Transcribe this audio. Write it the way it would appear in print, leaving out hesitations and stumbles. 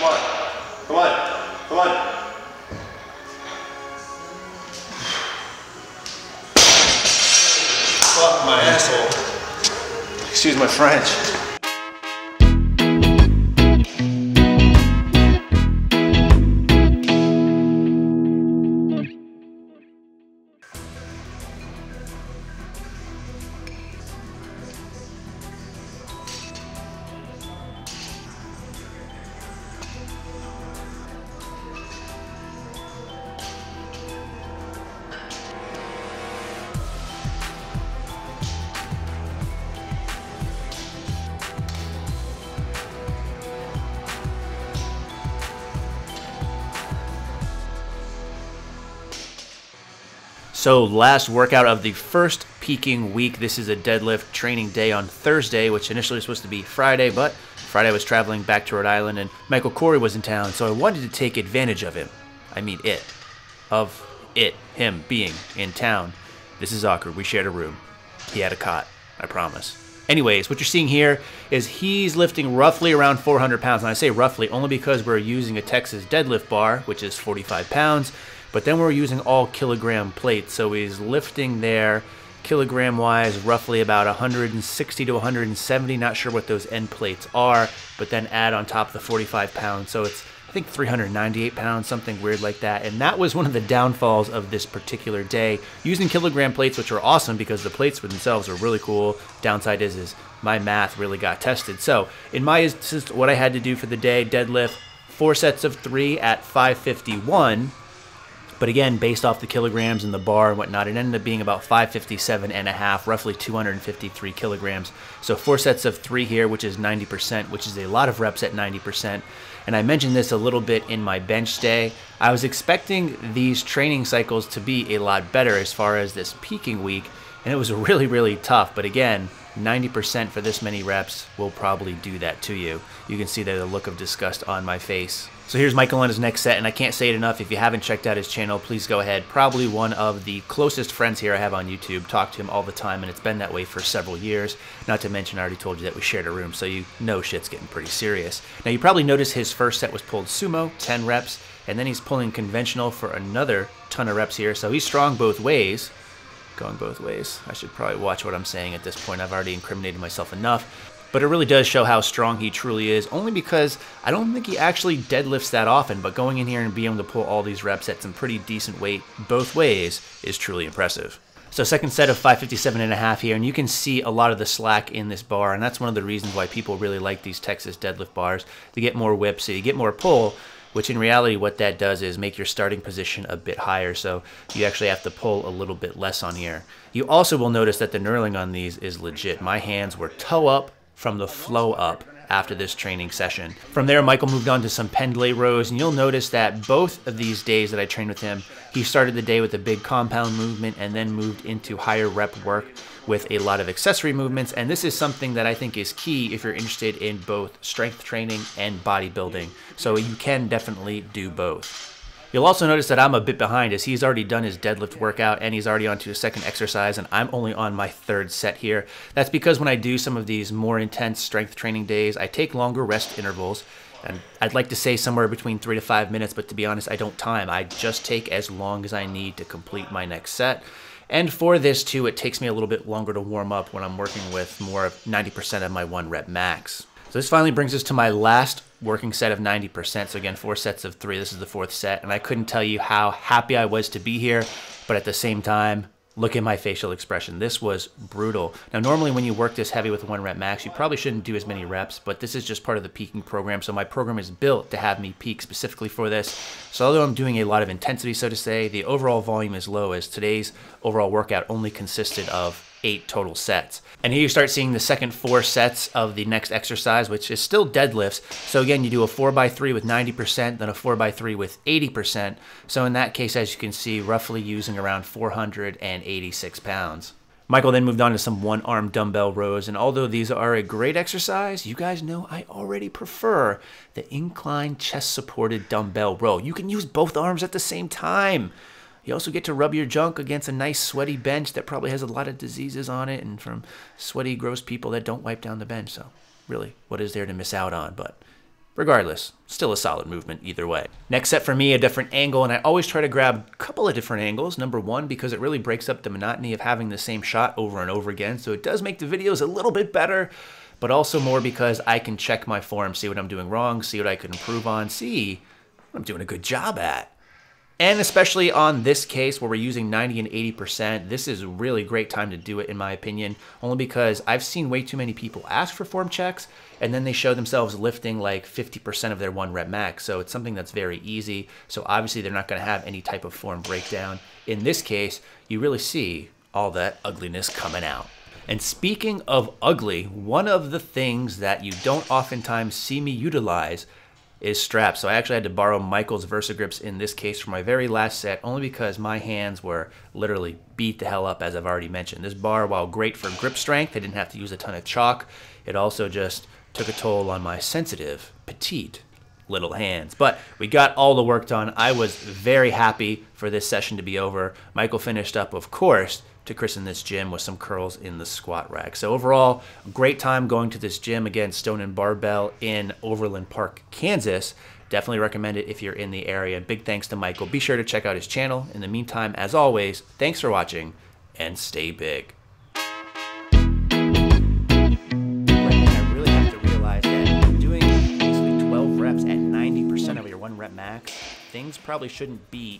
Come on. Come on. Come on. Fuck my asshole. Excuse my French. So last workout of the first peaking week. This is a deadlift training day on Thursday, which initially was supposed to be Friday, but Friday I was traveling back to Rhode Island and Micheal Kory was in town, so I wanted to take advantage of him. I mean him being in town. This is awkward. We shared a room. He had a cot, I promise. Anyways, what you're seeing here is he's lifting roughly around 400 pounds. And I say roughly only because we're using a Texas deadlift bar, which is 45 pounds. But then we're using all kilogram plates, so he's lifting there kilogram-wise roughly about 160 to 170, not sure what those end plates are, but then add on top the 45 pounds, so it's I think 398 pounds, something weird like that. And that was one of the downfalls of this particular day. Using kilogram plates, which are awesome because the plates themselves are really cool. Downside is my math really got tested. So in my instance, what I had to do for the day, deadlift 4 sets of 3 at 551. But again, based off the kilograms and the bar and whatnot, it ended up being about 557.5, roughly 253 kilograms. So 4 sets of 3 here, which is 90%, which is a lot of reps at 90%. And I mentioned this a little bit in my bench day. I was expecting these training cycles to be a lot better as far as this peaking week, and it was really, really tough. But again, 90% for this many reps will probably do that to you. You can see the look of disgust on my face. So here's Micheal on his next set, and I can't say it enough. If you haven't checked out his channel, please go ahead. Probably one of the closest friends here I have on YouTube. Talk to him all the time, and it's been that way for several years. Not to mention, I already told you that we shared a room, so you know shit's getting pretty serious. Now, you probably noticed his first set was pulled sumo, 10 reps, and then he's pulling conventional for another ton of reps here. So he's strong both ways. Going both ways. I should probably watch what I'm saying at this point. I've already incriminated myself enough. But it really does show how strong he truly is, only because I don't think he actually deadlifts that often, but going in here and being able to pull all these reps at some pretty decent weight both ways is truly impressive. So second set of 557.5 here, and you can see a lot of the slack in this bar, and that's one of the reasons why people really like these Texas deadlift bars. They get more whip, so you get more pull, which in reality what that does is make your starting position a bit higher, so you actually have to pull a little bit less on here. You also will notice that the knurling on these is legit. My hands were toe up from the flow up after this training session. From there, Micheal moved on to some pendlay rows, and you'll notice that both of these days that I trained with him, he started the day with a big compound movement and then moved into higher rep work with a lot of accessory movements. And this is something that I think is key if you're interested in both strength training and bodybuilding. So you can definitely do both. You'll also notice that I'm a bit behind as he's already done his deadlift workout and he's already on to his second exercise, and I'm only on my third set here. That's because when I do some of these more intense strength training days, I take longer rest intervals. And I'd like to say somewhere between 3 to 5 minutes, but to be honest, I don't time. I just take as long as I need to complete my next set. And for this too, it takes me a little bit longer to warm up when I'm working with more of 90% of my 1 rep max. So this finally brings us to my last working set of 90%. So again, 4 sets of 3. This is the 4th set. And I couldn't tell you how happy I was to be here, but at the same time, look at my facial expression. This was brutal. Now, normally when you work this heavy with 1 rep max, you probably shouldn't do as many reps, but this is just part of the peaking program. So my program is built to have me peak specifically for this. So although I'm doing a lot of intensity, so to say, the overall volume is low, as today's overall workout only consisted of 8 total sets. And here you start seeing the second 4 sets of the next exercise, which is still deadlifts. So again, you do a 4x3 with 90%, then a 4x3 with 80%. So in that case, as you can see, roughly using around 486 pounds. Micheal then moved on to some 1-arm dumbbell rows, and although these are a great exercise, you guys know I already prefer the incline chest-supported dumbbell row. You can use both arms at the same time. You also get to rub your junk against a nice sweaty bench that probably has a lot of diseases on it and from sweaty, gross people that don't wipe down the bench. So really, what is there to miss out on? But Regardless, still a solid movement either way. Next set for me, a different angle, and I always try to grab a couple of different angles. Number one, because it really breaks up the monotony of having the same shot over and over again, so it does make the videos a little bit better, but also more because I can check my form, see what I'm doing wrong, see what I can improve on, see what I'm doing a good job at. And especially on this case where we're using 90 and 80%, this is a really great time to do it in my opinion, only because I've seen way too many people ask for form checks and then they show themselves lifting like 50% of their 1 rep max. So it's something that's very easy. So obviously they're not gonna have any type of form breakdown. In this case, you really see all that ugliness coming out. And speaking of ugly, one of the things that you don't oftentimes see me utilize is straps. So I actually had to borrow Michael's Versa grips in this case for my very last set, only because my hands were literally beat the hell up, as I've already mentioned. This bar, while great for grip strength, I didn't have to use a ton of chalk. It also just took a toll on my sensitive, petite little hands. But we got all the work done. I was very happy for this session to be over. Michael finished up, of course, to christen this gym with some curls in the squat rack. So overall, a great time going to this gym. Again, Stone and Barbell in Overland Park, Kansas. Definitely recommend it if you're in the area. Big thanks to Michael. Be sure to check out his channel. In the meantime, as always, thanks for watching and stay big. I really have to realize that doing basically 12 reps at 90% of your 1 rep max, things probably shouldn't be